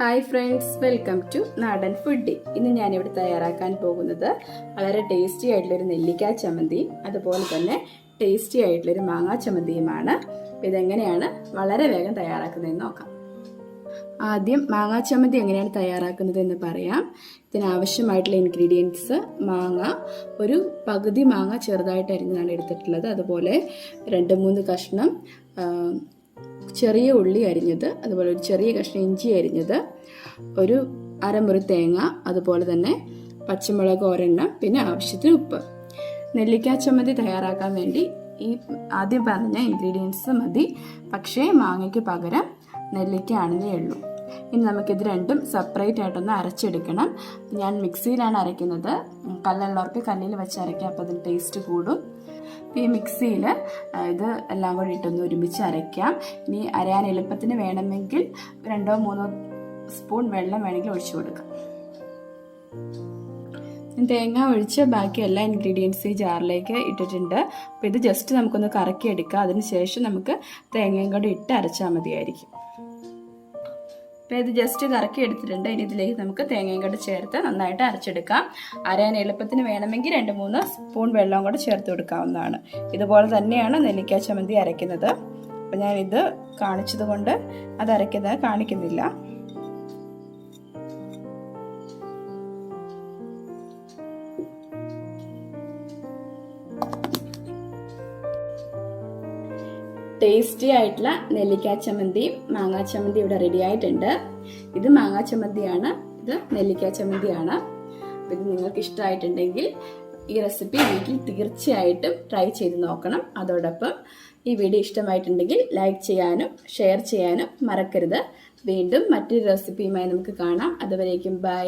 Hi friends, welcome to നാടൻ foodie. ഇന്ന് ഞാനിവിടെ തയ്യാറാക്കാൻ പോകുന്നത് വളരെ ടേസ്റ്റി ആയിട്ടുള്ളൊരു നെല്ലിക്ക ചമ്മന്തിയും അതുപോലെ തന്നെ ടേസ്റ്റി ആയിട്ടുള്ളൊരു മാങ്ങാ ചമ്മന്തിയുമാണ്. ഇതെങ്ങനെയാണ് വളരെ വേഗം തയ്യാറാക്കുന്നതെന്ന് നോക്കാം. ആദ്യം മാങ്ങാ ചമ്മന്തി എങ്ങനെയാണ് തയ്യാറാക്കുന്നത് എന്ന് പറയാം. ഇതിനാവശ്യമായിട്ടുള്ള ഇൻഗ്രീഡിയൻസ്: മാങ്ങ, ഒരു പകുതി മാങ്ങ ചെറുതായിട്ട് അരിഞ്ഞതാണ് എടുത്തിട്ടുള്ളത്. അതുപോലെ 2-3 കഷ്ണം ചെറിയ ഉള്ളി അരിഞ്ഞത്, അതുപോലെ ഒരു ചെറിയ കഷ്ണം ഇഞ്ചി അരിഞ്ഞത്, ഒരു അരമുറി തേങ്ങ, അതുപോലെ തന്നെ പച്ചമുളക് ഒരെണ്ണം, പിന്നെ ആവശ്യത്തിന് ഉപ്പ്. നെല്ലിക്ക ചമ്മന്തി തയ്യാറാക്കാൻ വേണ്ടി ഈ ആദ്യം പറഞ്ഞ ഇൻഗ്രീഡിയൻസ് മതി. പക്ഷേ മാങ്ങയ്ക്ക് പകരം നെല്ലിക്ക ആണെന്നേ ഉള്ളൂ. ഇനി നമുക്കിത് രണ്ടും സെപ്പറേറ്റ് ആയിട്ടൊന്ന് അരച്ചെടുക്കണം. ഞാൻ മിക്സിയിലാണ് അരയ്ക്കുന്നത്. കല്ലുള്ളവർക്ക് കല്ലിൽ വെച്ച് അരയ്ക്കാം, അപ്പോൾ അതിന് ടേസ്റ്റ് കൂടും. ഈ മിക്സിയിൽ ഇത് എല്ലാം കൂടി ഇട്ടൊന്ന് ഒരുമിച്ച് അരയ്ക്കാം. ഇനി അരയാൻ എളുപ്പത്തിന് വേണമെങ്കിൽ 2-3 സ്പൂൺ വെള്ളം വേണമെങ്കിൽ ഒഴിച്ചു കൊടുക്കാം. തേങ്ങ ഒഴിച്ച് ബാക്കി എല്ലാ ഇൻഗ്രീഡിയൻസും ഈ ജാറിലേക്ക് ഇട്ടിട്ടുണ്ട്. അപ്പോൾ ഇത് ജസ്റ്റ് നമുക്കൊന്ന് കറക്കിയെടുക്കാം. അതിനുശേഷം നമുക്ക് തേങ്ങയും കൂടി ഇട്ട് അരച്ചാൽ മതിയായിരിക്കും. അപ്പോൾ ഇത് ജസ്റ്റ് കറക്കി എടുത്തിട്ടുണ്ട്. ഇനി ഇതിലേക്ക് നമുക്ക് തേങ്ങയും കൂടെ ചേർത്ത് നന്നായിട്ട് അരച്ചെടുക്കാം. അരയാൻ എളുപ്പത്തിന് വേണമെങ്കിൽ 2-3 സ്പൂൺ വെള്ളം കൂടെ ചേർത്ത് കൊടുക്കാവുന്നതാണ്. ഇതുപോലെ തന്നെയാണ് നെല്ലിക്ക ചമ്മന്തി അരയ്ക്കുന്നത്. അപ്പോൾ ഞാനിത് കാണിച്ചത് കൊണ്ട് അത് അരയ്ക്കുന്നത് കാണിക്കുന്നില്ല. ടേസ്റ്റി ആയിട്ടുള്ള നെല്ലിക്ക ചമ്മന്തി, മാങ്ങാ ചമ്മന്തി ഇവിടെ റെഡി ആയിട്ടുണ്ട്. ഇത് മാങ്ങാ ചമ്മന്തിയാണ്, ഇത് നെല്ലിക്ക ചമ്മന്തിയാണ്. ഇത് നിങ്ങൾക്ക് ഇഷ്ടമായിട്ടുണ്ടെങ്കിൽ ഈ റെസിപ്പി വീട്ടിൽ തീർച്ചയായിട്ടും ട്രൈ ചെയ്ത് നോക്കണം. അതോടൊപ്പം ഈ വീഡിയോ ഇഷ്ടമായിട്ടുണ്ടെങ്കിൽ ലൈക്ക് ചെയ്യാനും ഷെയർ ചെയ്യാനും മറക്കരുത്. വീണ്ടും മറ്റൊരു റെസിപ്പിയുമായി നമുക്ക് കാണാം. അതുവരേക്കും ബൈ.